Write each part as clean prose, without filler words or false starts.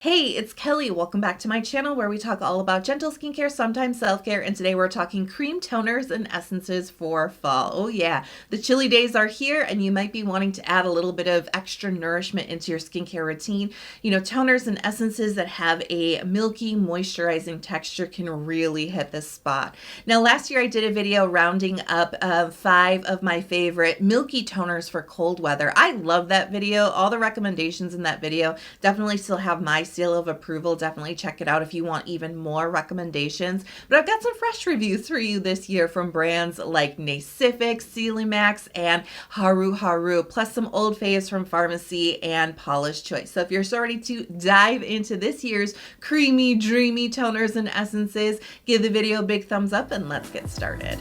Hey, it's Kelly. Welcome back to my channel where we talk all about gentle skincare, sometimes self-care, and today we're talking cream toners and essences for fall. Oh yeah, the chilly days are here and you might be wanting to add a little bit of extra nourishment into your skincare routine. You know, toners and essences that have a milky, moisturizing texture can really hit this spot. Now, last year I did a video rounding up 5 of my favorite milky toners for cold weather. I love that video. All the recommendations in that video definitely still have my seal of approval. Definitely check it out if you want even more recommendations. But I've got some fresh reviews for you this year from brands like Nacific, Celimax, and Haruharu, plus some old faves from Farmacy and Paula's Choice. So if you're so ready to dive into this year's creamy, dreamy toners and essences, give the video a big thumbs up and let's get started.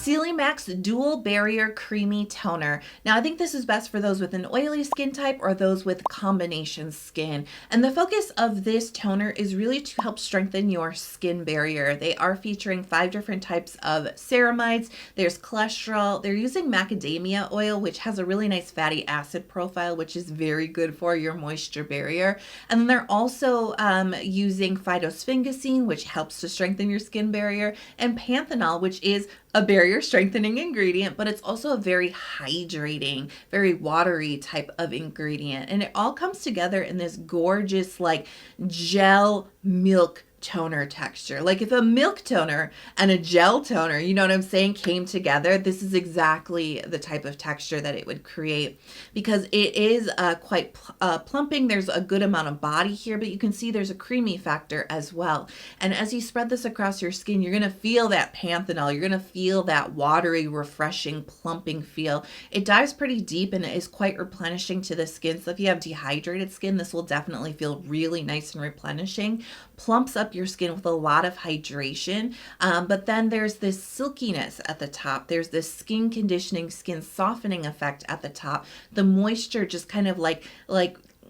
Celimax Dual Barrier Creamy Toner. Now, I think this is best for those with an oily skin type or those with combination skin. And the focus of this toner is really to help strengthen your skin barrier. They are featuring 5 different types of ceramides. There's cholesterol. They're using macadamia oil, which has a really nice fatty acid profile, which is very good for your moisture barrier. And then they're also using phytosphingosine, which helps to strengthen your skin barrier, and panthenol, which is a barrier strengthening ingredient, but it's also a very hydrating, very watery type of ingredient. And it all comes together in this gorgeous, like, gel milk toner texture. Like if a milk toner and a gel toner, you know what I'm saying, came together, this is exactly the type of texture that it would create, because it is quite plumping. There's a good amount of body here, but you can see there's a creamy factor as well. And as you spread this across your skin, you're going to feel that panthenol. You're going to feel that watery, refreshing, plumping feel. It dives pretty deep and it is quite replenishing to the skin. So if you have dehydrated skin, this will definitely feel really nice and replenishing. Plumps up your skin with a lot of hydration, but then there's this silkiness at the top. There's this skin conditioning, skin softening effect at the top. The moisture just kind of like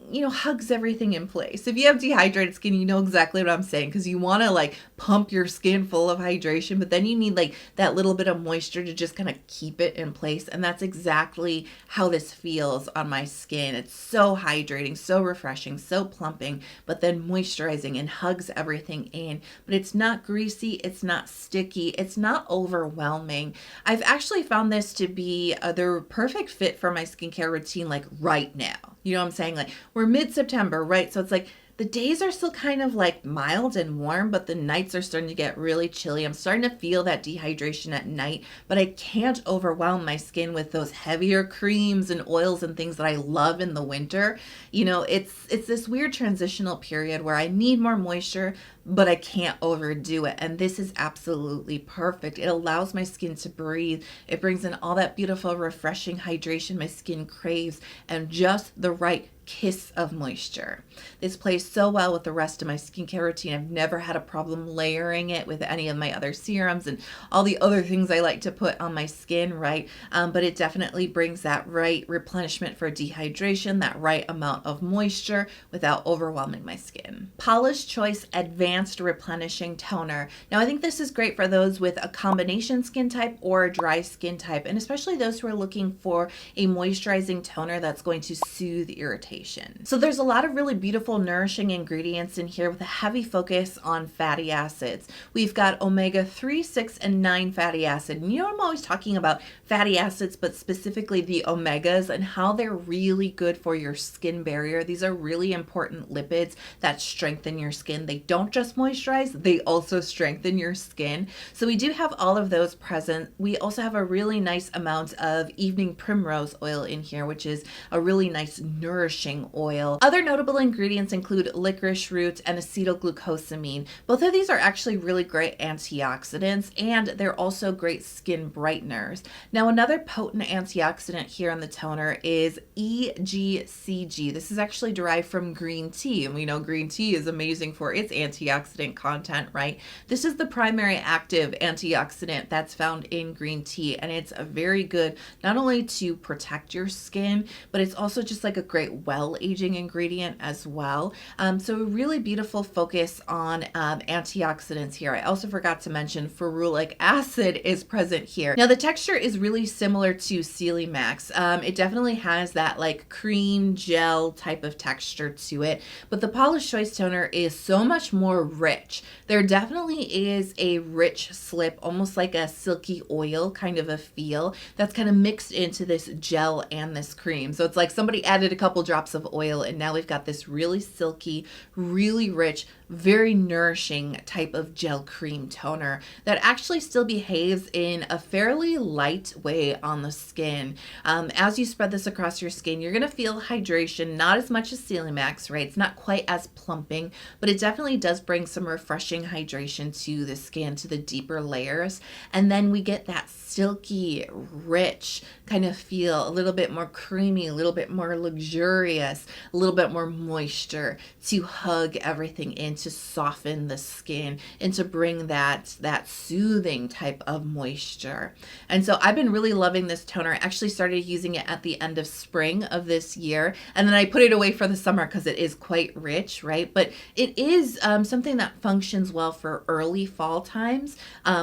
you know, hugs everything in place. If you have dehydrated skin, you know exactly what I'm saying, because you want to like pump your skin full of hydration, but then you need like that little bit of moisture to just kind of keep it in place. And that's exactly how this feels on my skin. It's so hydrating, so refreshing, so plumping, but then moisturizing and hugs everything in. But it's not greasy, it's not sticky, it's not overwhelming. I've actually found this to be the perfect fit for my skincare routine, like right now. You know what I'm saying? Like we're mid-September, right? So it's like the days are still kind of like mild and warm, but the nights are starting to get really chilly. I'm starting to feel that dehydration at night, but I can't overwhelm my skin with those heavier creams and oils and things that I love in the winter. You know, it's this weird transitional period where I need more moisture, but I can't overdo it. And this is absolutely perfect. It allows my skin to breathe. It brings in all that beautiful, refreshing hydration my skin craves and just the right kiss of moisture. This plays so well with the rest of my skincare routine. I've never had a problem layering it with any of my other serums and all the other things I like to put on my skin, right? But it definitely brings that right replenishment for dehydration, that right amount of moisture without overwhelming my skin. Paula's Choice Advanced Replenishing Toner. Now, I think this is great for those with a combination skin type or a dry skin type, and especially those who are looking for a moisturizing toner that's going to soothe irritation. So there's a lot of really beautiful, nourishing ingredients in here with a heavy focus on fatty acids. We've got omega-3, 6, and 9 fatty acid. And you know, I'm always talking about fatty acids, but specifically the omegas and how they're really good for your skin barrier. These are really important lipids that strengthen your skin. They don't just moisturize, they also strengthen your skin. So we do have all of those present. We also have a really nice amount of evening primrose oil in here, which is a really nice nourishing oil. Other notable ingredients include licorice root and acetylglucosamine. Both of these are actually really great antioxidants, and they're also great skin brighteners. Now, another potent antioxidant here in the toner is EGCG. This is actually derived from green tea, and we know green tea is amazing for its antioxidants antioxidant content, right? This is the primary active antioxidant that's found in green tea, and it's a very good, not only to protect your skin, but it's also just like a great well-aging ingredient as well. So a really beautiful focus on antioxidants here. I also forgot to mention ferulic acid is present here. Now the texture is really similar to Celimax. It definitely has that like cream gel type of texture to it, but the Paula's Choice toner is so much more rich. There definitely is a rich slip, almost like a silky oil kind of a feel that's kind of mixed into this gel and this cream. So it's like somebody added a couple drops of oil and now we've got this really silky, really rich, very nourishing type of gel cream toner that actually still behaves in a fairly light way on the skin. As you spread this across your skin, you're going to feel hydration, not as much as Celimax, right? It's not quite as plumping, but it definitely does bring some refreshing hydration to the skin, to the deeper layers. And then we get that silky, rich kind of feel, a little bit more creamy, a little bit more luxurious, a little bit more moisture to hug everything in, to soften the skin and to bring that soothing type of moisture. And so I've been really loving this toner. I actually started using it at the end of spring of this year, and then I put it away for the summer because it is quite rich, right? But it is something that functions well for early fall times,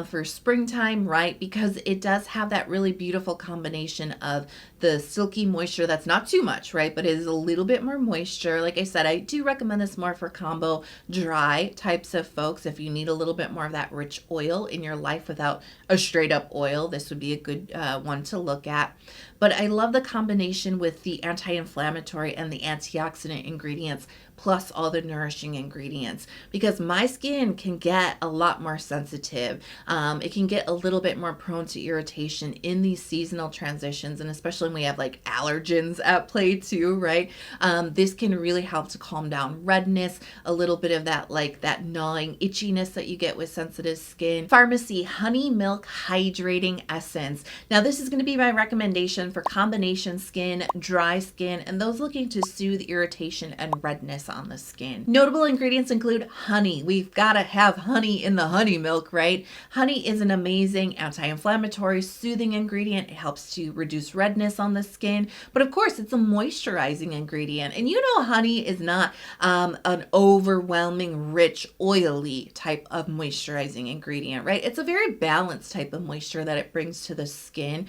for springtime, right? Because it does have that really beautiful combination of the silky moisture that's not too much, right? But it is a little bit more moisture. Like I said, I do recommend this more for combo dry types of folks. If you need a little bit more of that rich oil in your life without a straight up oil, this would be a good one to look at. But I love the combination with the anti-inflammatory and the antioxidant ingredients plus all the nourishing ingredients, because my skin can get a lot more sensitive. It can get a little bit more prone to irritation in these seasonal transitions, and especially when we have like allergens at play too, right? This can really help to calm down redness, a little bit of that like that gnawing itchiness that you get with sensitive skin. Farmacy Honey Milk Hydrating Essence. Now this is going to be my recommendation for combination skin, dry skin, and those looking to soothe irritation and redness on the skin. Notable ingredients include honey. We've got to have honey in the honey milk, right? Honey is an amazing anti-inflammatory, soothing ingredient. It helps to reduce redness on the skin, but of course it's a moisturizing ingredient. And you know, honey is not an overwhelming, rich, oily type of moisturizing ingredient, right? It's a very balanced type of moisture that it brings to the skin.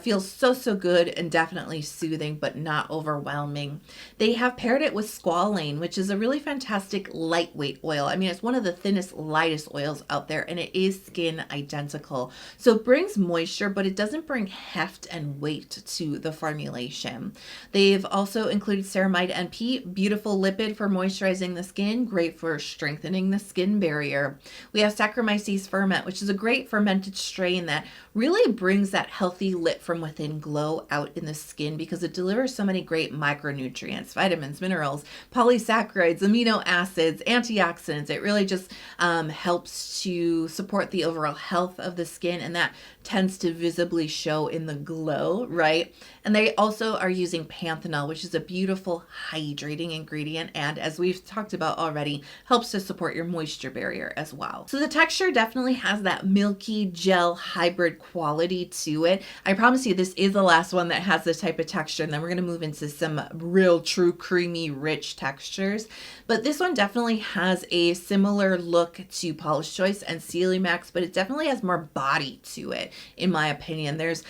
Feels so good and definitely soothing, but not overwhelming. They have paired it with squalane, which is a really fantastic lightweight oil. I mean, it's one of the thinnest, lightest oils out there, and it is skin identical. So it brings moisture, but it doesn't bring heft and weight to the formulation. They've also included ceramide NP, beautiful lipid for moisturizing the skin, great for strengthening the skin barrier. We have Saccharomyces ferment, which is a great fermented strain that really brings that healthy lit from within glow out in the skin because it delivers so many great micronutrients, vitamins, minerals, polysaccharides, amino acids, antioxidants. It really just helps to support the overall health of the skin, and that tends to visibly show in the glow, right? And they also are using panthenol, which is a beautiful hydrating ingredient, and as we've talked about already, helps to support your moisture barrier as well. So the texture definitely has that milky gel hybrid quality to it. I promise you this is the last one that has this type of texture, and then we're going to move into some real true creamy rich textures. But this one definitely has a similar look to Paula's Choice and Celimax, but it definitely has more body to it, in my opinion. There's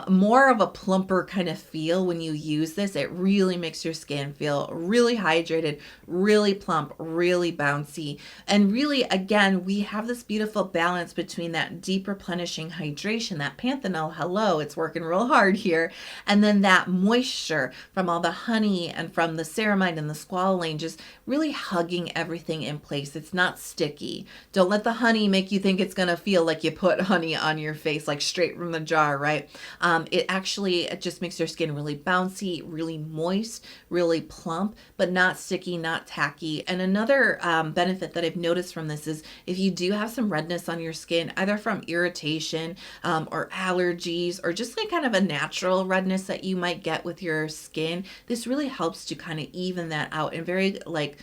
more of a plumper kind of feel when you use this. It really makes your skin feel really hydrated, really plump, really bouncy. And really, again, we have this beautiful balance between that deep replenishing hydration, that panthenol, hello, it's working real hard here, and then that moisture from all the honey and from the ceramide and the squalane, just really hugging everything in place. It's not sticky. Don't let the honey make you think it's going to feel like you put honey on your face, like straight from the jar, right? It just makes your skin really bouncy, really moist, really plump, but not sticky, not tacky. And another benefit that I've noticed from this is if you do have some redness on your skin, either from irritation or allergies or just like kind of a natural redness that you might get with your skin, this really helps to kind of even that out and very like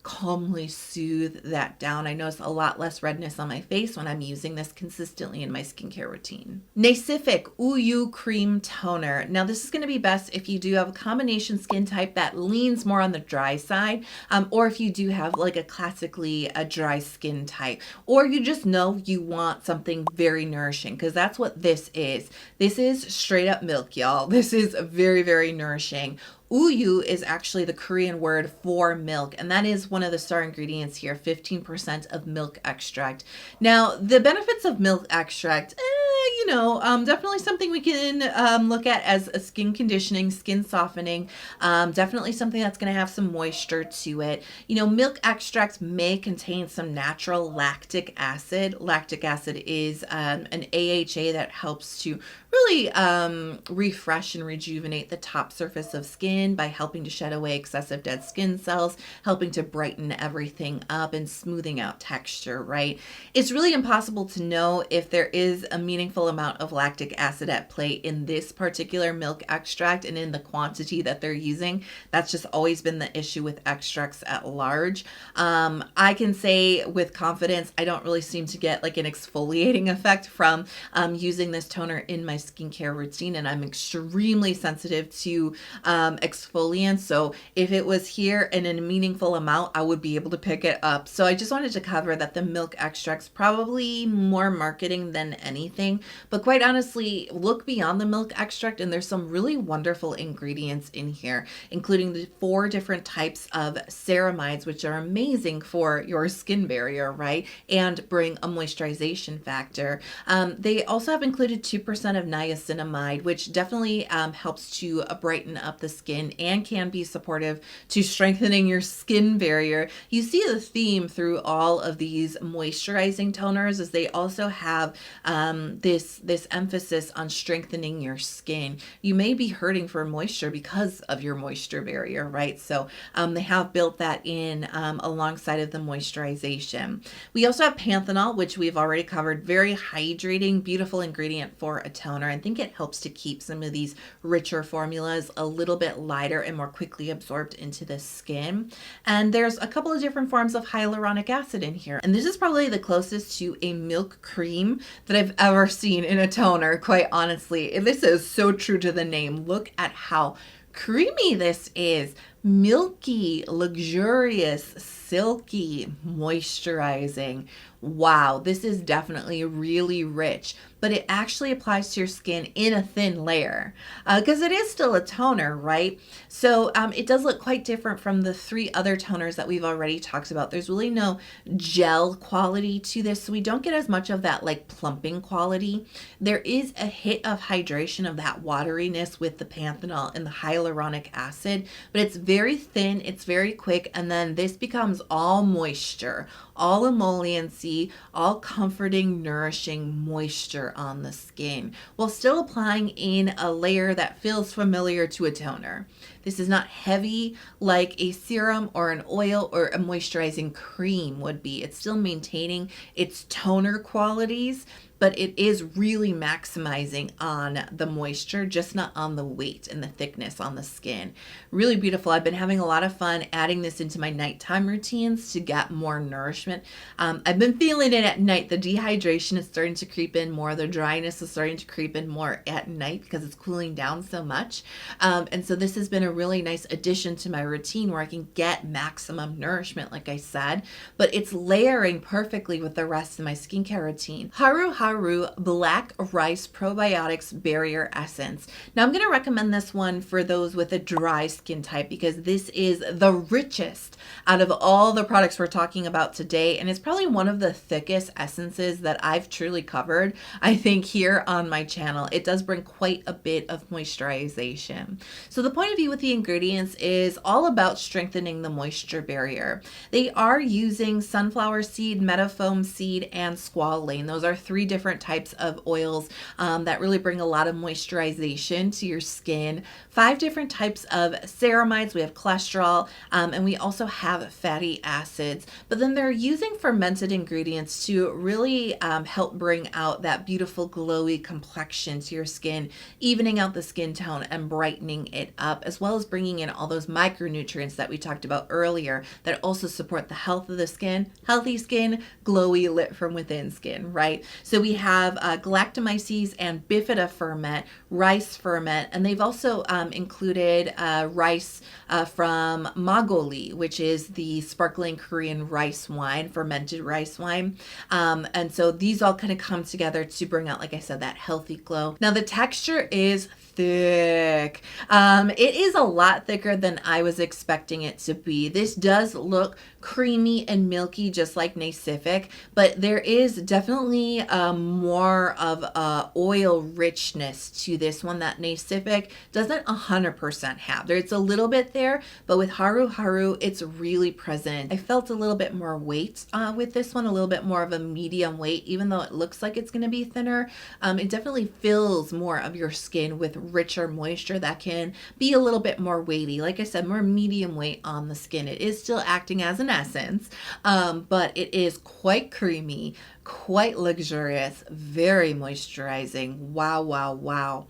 calmly soothe that down. I notice a lot less redness on my face when I'm using this consistently in my skincare routine. Nacific Uyu Cream Toner. Now this is going to be best if you do have a combination skin type that leans more on the dry side, or if you do have like a classically a dry skin type, or you just know you want something very nourishing, because that's what this is. This is straight up milk, y'all. This is very, very nourishing. Uyu is actually the Korean word for milk, and that is one of the star ingredients here, 15% of milk extract. Now, the benefits of milk extract, definitely something we can look at as a skin conditioning, skin softening, definitely something that's going to have some moisture to it. Milk extracts may contain some natural lactic acid. Lactic acid is an AHA that helps to really refresh and rejuvenate the top surface of skin by helping to shed away excessive dead skin cells, helping to brighten everything up and smoothing out texture, right? It's really impossible to know if there is a meaningful amount of lactic acid at play in this particular milk extract and in the quantity that they're using. That's just always been the issue with extracts at large. I can say with confidence, I don't really seem to get like an exfoliating effect from using this toner in my skincare routine, and I'm extremely sensitive to exfoliants, so if it was here and in a meaningful amount, I would be able to pick it up. So I just wanted to cover that the milk extract's probably more marketing than anything, but quite honestly, look beyond the milk extract and there's some really wonderful ingredients in here, including the 4 different types of ceramides, which are amazing for your skin barrier, right, and bring a moisturization factor. They also have included 2% of niacinamide, which definitely helps to brighten up the skin and can be supportive to strengthening your skin barrier. You see the theme through all of these moisturizing toners is they also have this emphasis on strengthening your skin. You may be hurting for moisture because of your moisture barrier, right? So they have built that in alongside of the moisturization. We also have panthenol, which we've already covered. Very hydrating, beautiful ingredient for a toner. I think it helps to keep some of these richer formulas a little bit lighter and more quickly absorbed into the skin. And there's a couple of different forms of hyaluronic acid in here. And this is probably the closest to a milk cream that I've ever seen in a toner, quite honestly. This is so true to the name. Look at how creamy this is. Milky, luxurious, silky, moisturizing. Wow, this is definitely really rich, but it actually applies to your skin in a thin layer because it is still a toner, right? So it does look quite different from the 3 other toners that we've already talked about. There's really no gel quality to this, so we don't get as much of that like plumping quality. There is a hit of hydration of that wateriness with the panthenol and the hyaluronic acid, but it's very thin, it's very quick, and then this becomes all moisture, all emolliency, all comforting, nourishing moisture on the skin, while still applying in a layer that feels familiar to a toner. This is not heavy like a serum or an oil or a moisturizing cream would be. It's still maintaining its toner qualities, but it is really maximizing on the moisture, just not on the weight and the thickness on the skin. Really beautiful. I've been having a lot of fun adding this into my nighttime routines to get more nourishment. I've been feeling it at night. The dehydration is starting to creep in more. The dryness is starting to creep in more at night because it's cooling down so much. And so this has been a really nice addition to my routine where I can get maximum nourishment, like I said, but it's layering perfectly with the rest of my skincare routine. Haruharu Black Rice Probiotics Barrier Essence. Now I'm going to recommend this one for those with a dry skin type because this is the richest out of all the products we're talking about today, and it's probably one of the thickest essences that I've truly covered, I think, here on my channel. It does bring quite a bit of moisturization. So the point of view with with the ingredients is all about strengthening the moisture barrier. They are using sunflower seed, metafoam seed, and squalane. Those are 3 different types of oils that really bring a lot of moisturization to your skin. 5 different types of ceramides. We have cholesterol, and we also have fatty acids. But then they're using fermented ingredients to really help bring out that beautiful glowy complexion to your skin, evening out the skin tone and brightening it up, as well as bringing in all those micronutrients that we talked about earlier that also support the health of the skin. Healthy skin, glowy, lit from within skin, right? So we have galactomyces and bifida ferment, rice ferment, and they've also included rice from Magoli, which is the sparkling Korean rice wine, fermented rice wine. And so these all kind of come together to bring out, like I said, that healthy glow. Now the texture is thick. It is a lot thicker than I was expecting it to be. This does look creamy and milky, just like Nacific, but there is definitely more of oil richness to this one that Nacific doesn't 100% have. There's a little bit there, but with Haruharu, it's really present. I felt a little bit more weight with this one, a little bit more of a medium weight, even though it looks like it's going to be thinner. It definitely fills more of your skin with richer moisture that can be a little bit more weighty. Like I said, more medium weight on the skin. It is still acting as an essence, but it is quite creamy, quite luxurious, very moisturizing. Wow, wow, wow.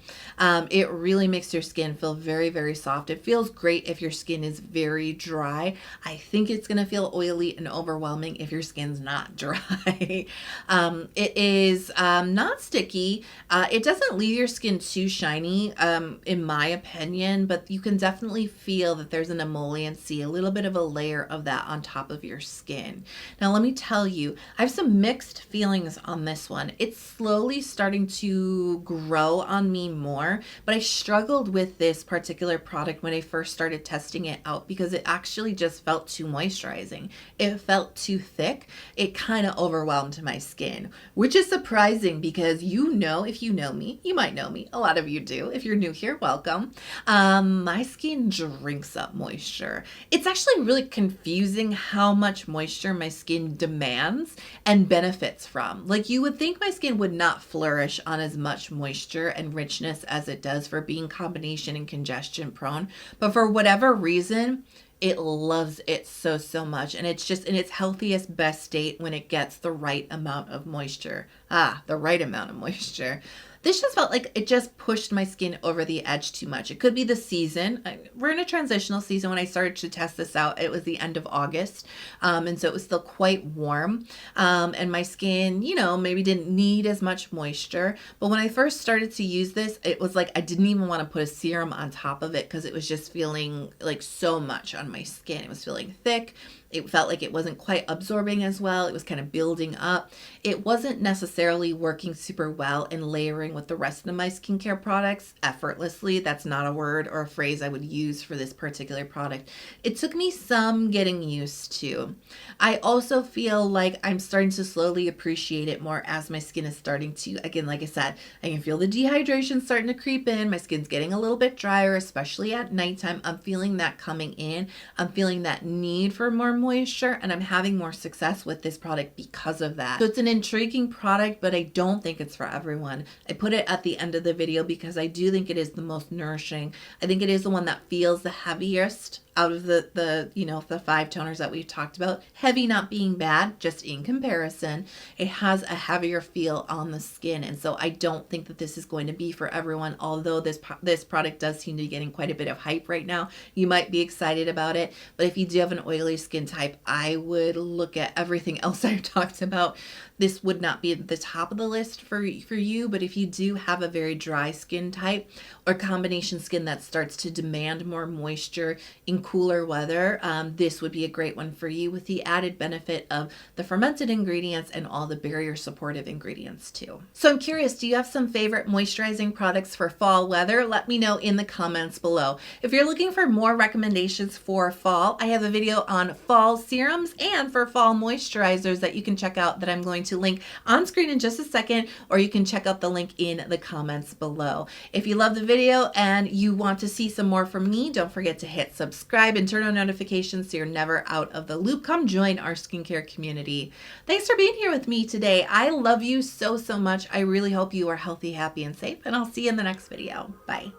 It really makes your skin feel very, very soft. It feels great if your skin is very dry. I think it's going to feel oily and overwhelming if your skin's not dry. It is not sticky. It doesn't leave your skin too shiny, in my opinion, but you can definitely feel that there's an emolliency, a little bit of a layer of that on top of your skin. Now, let me tell you, I have some mixed feelings on this one. It's slowly starting to grow on me more, but I struggled with this particular product when I first started testing it out because it actually just felt too moisturizing. It felt too thick. It kind of overwhelmed my skin, which is surprising because if you know me, you might know me. A lot of you do. If you're new here, welcome. My skin drinks up moisture. It's actually really confusing how much moisture my skin demands and benefits from. Like, you would think my skin would not flourish on as much moisture and richness as it does for being combination and congestion prone, but for whatever reason, it loves it so, so much. And it's just in its healthiest, best state when it gets the right amount of moisture. The right amount of moisture. This just felt like it just pushed my skin over the edge too much. It could be the season. We're in a transitional season. When I started to test this out, it was the end of August. And so it was still quite warm. And my skin, maybe didn't need as much moisture. But when I first started to use this, it was like I didn't even want to put a serum on top of it because it was just feeling like so much on my skin. It was feeling thick. It felt like it wasn't quite absorbing as well. It was kind of building up. It wasn't necessarily working super well in layering with the rest of my skincare products effortlessly. That's not a word or a phrase I would use for this particular product. It took me some getting used to. I also feel like I'm starting to slowly appreciate it more as my skin is starting to, again, like I said, I can feel the dehydration starting to creep in. My skin's getting a little bit drier, especially at nighttime. I'm feeling that coming in. I'm feeling that need for more moisture, and I'm having more success with this product because of that. So it's an intriguing product, but I don't think it's for everyone. I put it at the end of the video because I do think it is the most nourishing. I think it is the one that feels the heaviest out of the 5 toners that we've talked about. Heavy not being bad, just in comparison. It has a heavier feel on the skin, and so I don't think that this is going to be for everyone, although this product does seem to be getting quite a bit of hype right now. You might be excited about it, but if you do have an oily skin type, I would look at everything else I've talked about. This would not be at the top of the list for you, but if you do have a very dry skin type or combination skin that starts to demand more moisture in cooler weather, this would be a great one for you with the added benefit of the fermented ingredients and all the barrier supportive ingredients too. So I'm curious, do you have some favorite moisturizing products for fall weather? Let me know in the comments below. If you're looking for more recommendations for fall, I have a video on fall serums and for fall moisturizers that you can check out that I'm going to link on screen in just a second, or you can check out the link in the comments below. If you love the video and you want to see some more from me, don't forget to hit subscribe and turn on notifications so you're never out of the loop. Come join our skincare community. Thanks for being here with me today. I love you so much. I really hope you are healthy, happy, and safe, and I'll see you in the next video. Bye.